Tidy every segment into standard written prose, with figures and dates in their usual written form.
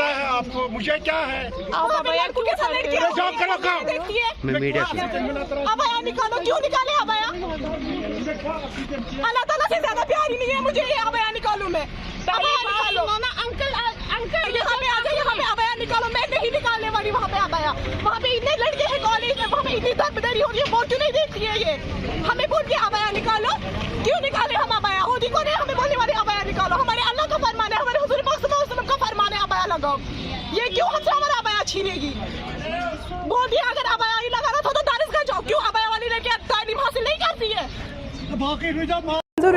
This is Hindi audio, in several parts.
पता है आपको, मुझे क्या है? जॉब करो काम। मैं मीडिया से अबाया निकालो, क्यों निकाले अबाया? अल्लाह ताला से ज्यादा प्यार ही नहीं है मुझे, ये अबाया निकालूं मैं? अबाया निकालो ना अंकल, यहाँ पे आ जाओ, यहाँ पे अबाया निकालो। मैं नहीं निकालने वाली वहाँ पे अबाया। वहाँ पे इतने लड़के हैं कॉलेज में, वहाँ पे इतनी दरबदरी हो रही है, वो क्यों नहीं देखती है ये? हमें बोल के अबाया निकालो, क्यों निकाले हम अबाया? होती कौन है हमें बोलने वाले अबाया निकालो? हमारे अल्लाह का फरमान है, हमारे हुजूर पाक सल्लल्लाहु अलैहि वसल्लम का फरमान है अबाया लगाओ। ये क्यों हमसे हमारा अबाया छीनेगी? बोल दिया अगर अबाया ही लगाना था तो दारिसगाह जाओ, क्यों अबाया वाली लड़की तालीम हासिल नहीं करती है?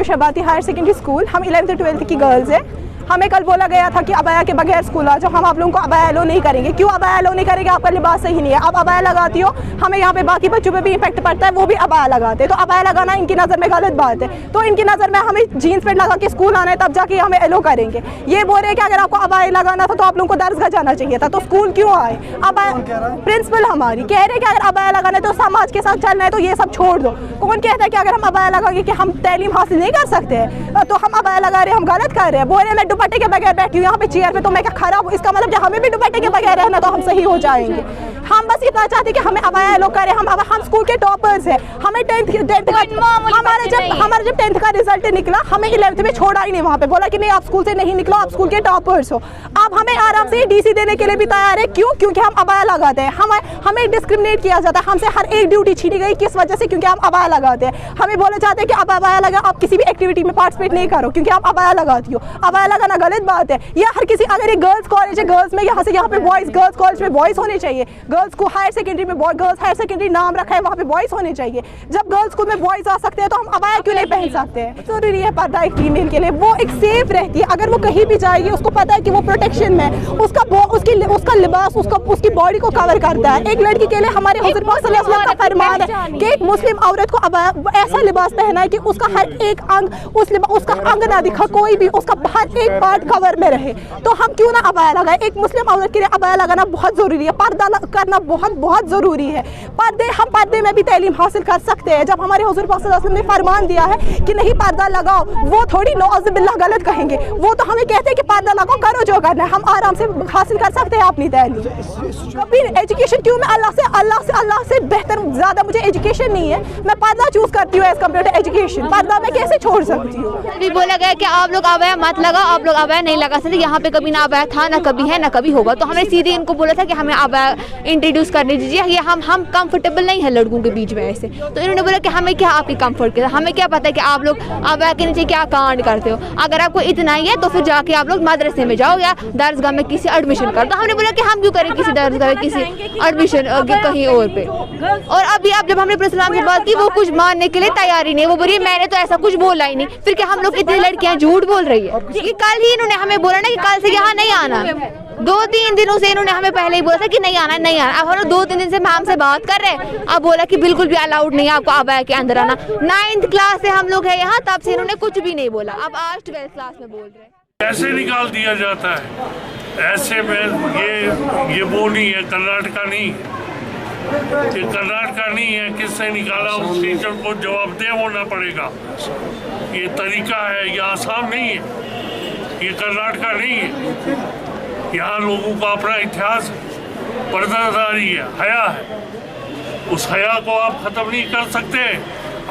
शबाती हायर सेकेंडरी स्कूल, हम 11th 12th की गर्ल्स हैं। हमें कल बोला गया था कि अबाया के बगैर स्कूल आ जाओ, हम आप लोगों को अबाया अलो नहीं करेंगे। क्यों अबाया अलो नहीं करेंगे? आपका लिबास सही नहीं है। आप अबाया लगाती हो, हमें यहाँ पे बाकी बच्चों पे भी इफेक्ट पड़ता है, वो भी अबाया लगाते हैं। तो अबाया लगाना इनकी नज़र में गलत बात है। तो इनकी नज़र में हमें जीन्स पैंट लगा के स्कूल आना है, तब जाके हमें अलो करेंगे। ये बोल रहे हैं कि अगर आपको अबाया लगाना था तो आप लोगों को दरसगाह जाना चाहिए था, तो स्कूल क्यों आए? अबाया प्रिंसिपल हमारी कह रहे हैं कि अगर अबाया लगाना है तो समाज के साथ चलना है तो ये सब छोड़ दो। कौन कहता है कि अगर हम अबाया लगाएंगे कि हम तालीम हासिल नहीं कर सकते हैं? तो हम अबाया लगा रहे हैं, हम गलत कर रहे हैं। बोल रहे हैं मैं दुपट्टे के बगैर बैठी हूँ यहाँ पे चेयर पे, तो मैं क्या खराब? इसका मतलब जब हमें भी दुपट्टे के बगैर रहना तो हम सही हो जाएंगे। हम बस इतना चाहते कि हमें अबाया लोग करें। हम स्कूल के टॉपर्स हैं। हमें हमारा जब 10th का रिजल्ट निकला, हमें 11th में छोड़ा ही नहीं। वहाँ पे बोला कि नहीं आप स्कूल से नहीं निकलो, आप स्कूल के टॉपर्स हो। अब हमें आराम से डीसी देने के लिए भी तैयार है। क्यों? क्योंकि हम अबाया लगाते हैं। हमें डिस्क्रिमिनेट किया जाता है, हमसे हर एक ड्यूटी छीनी गई। किस वजह से? क्योंकि हम अबाया लगाते हैं। हमें बोले जाते हैं कि अब अबाया लगा, आप किसी भी एक्टिविटी में पार्टिसिपेट नहीं करो क्योंकि आप अबाया लगाती हो। अबाया लगाना गलत बात है। या हर किसी, अगर एक गर्ल्स कॉलेज है, गर्ल्स में यहाँ से यहाँ पे बॉयज़, गर्ल्स कॉलेज में बॉयज़ होने चाहिए। गर्ल्स को हायर सेकेंडरी में गर्ल्स हायर सेकेंडरी नाम रखा है, वहाँ पे बॉयज़ होने चाहिए। जब गर्ल्स स्कूल में बॉयज़ आ सकते हैं तो हम अबाया क्यों नहीं पहन सकते हैं? जरूरी है पर्दा एक फीमेल के लिए, वो एक सेफ रहती है। अगर वो कहीं भी जाएगी उसको पता है कि वो प्रोटेक्शन में, उसका लिबास उसकी बॉडी को कवर करता है। एक लड़की के लिए हमारे हुजूर पाक सल्लल्लाहु अलैहि वसल्लम का फरमान है कि एक मुस्लिम औरत को अबाया ऐसा लिबास पहना है कि उसका हर एक अंग, उसका अंग ना दिखा, कोई भी उसका हर एक पार्ट कवर में रहे। तो हम क्यों ना अबाया लगाए? एक मुस्लिम औरत के लिए अबाया लगाना बहुत ज़रूरी है, पर्दा करना बहुत बहुत ज़रूरी है। हम पर्दे में भी तालीम हासिल कर सकते हैं। जब हमारे हुजूर पाक सल्लल्लाहु अलैहि वसल्लम ने फरमान दिया है कि नहीं पर्दा लगाओ, वो थोड़ी नौज़ बिल्लाह गलत कहेंगे। वो तो हमें कहते हैं कि पर्दा लगाओ, करो जो करना है। हम आराम से हासिल कर सकते हैं अपनी तालीम। कभी एजुकेशन क्यों? मैं अल्लाह से बेहतर ज़्यादा मुझे एजुकेशन नहीं है। मैं पर्दा चूज़ करती हूँ एज़ कम्पेयर टू एजुकेशन। पर्दा मैं कैसे छोड़ सकती हूँ? अभी बोला गया कि आप लोग अबाया मत लगाओ, आप लोग अबाया नहीं लगा सकते। यहाँ पे कभी ना अबाया था, ना कभी है, ना कभी होगा। तो हमने सीधे इनको बोला था कि हमें अबाया इंट्रोड्यूस करने दीजिए। ये हम कंफर्टेबल नहीं है लड़कों के बीच में ऐसे। तो इन्होंने बोला कि हमें क्या आपकी कंफर्ट के, हमें क्या पता है कि आप लोग अबाया के नीचे क्या कांड करते हो। अगर आपको इतना ही है तो फिर जाके आप लोग मदरसे में जाओ या दरसगाह में किसी एडमिशन कर दो। हमने बोला कि हम क्यों करें किसी दरसगाह में किसी एडमिशन कहीं और पे। और अभी अब जब हमने प्रेसिडेंट से बात की, वो कुछ मानने के लिए तैयार ही नहीं। वो बोली मैंने तो ऐसा कुछ बोला ही नहीं। फिर क्या हम लोग इतनी लड़कियां झूठ बोल रही है? कि कल ही इन्होंने हमें बोला ना कि कल से यहाँ नहीं आना। 2-3 दिनों से इन्होंने हमें पहले ही बोला था कि नहीं आना नहीं आना। अब हम लोग 2-3 दिन से मैम से बात कर रहे हैं, अब बोला कि बिल्कुल भी अलाउड नहीं है आपको अबाया के अंदर आना। 9th क्लास से हम लोग है यहाँ, तब से इन्होंने कुछ भी नहीं बोला। अब आज 12th क्लास में बोल रहे हैं। कैसे निकाल दिया जाता है ऐसे में? ये वो नहीं है, कर्नाटका नहीं, ये कर्नाटका नहीं है। किससे निकाला? उस टीचर को जवाबदेह होना पड़ेगा। ये तरीका है, ये आसाम नहीं है, ये कर्नाटका नहीं है। यहाँ लोगों का अपना इतिहास, पर्दादारी है, हया है। उस हया को आप ख़त्म नहीं कर सकते।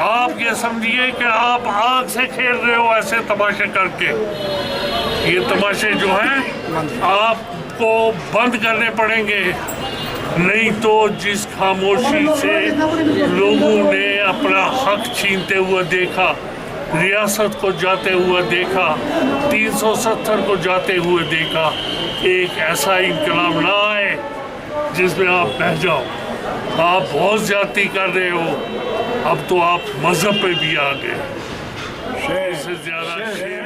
आप ये समझिए कि आप आग से खेल रहे हो ऐसे तमाशे करके। ये तमाशे जो हैं आपको बंद करने पड़ेंगे, नहीं तो जिस खामोशी से लोगों ने अपना हक छीनते हुए देखा, रियासत को जाते हुए देखा, 370 को जाते हुए देखा, एक ऐसा इनकलाब ना आए जिसमें आप बह जाओ। आप बहुत ज़्यादती कर रहे हो, अब तो आप मज़हब पे भी आ गए। शेर से ज़्यादा शेर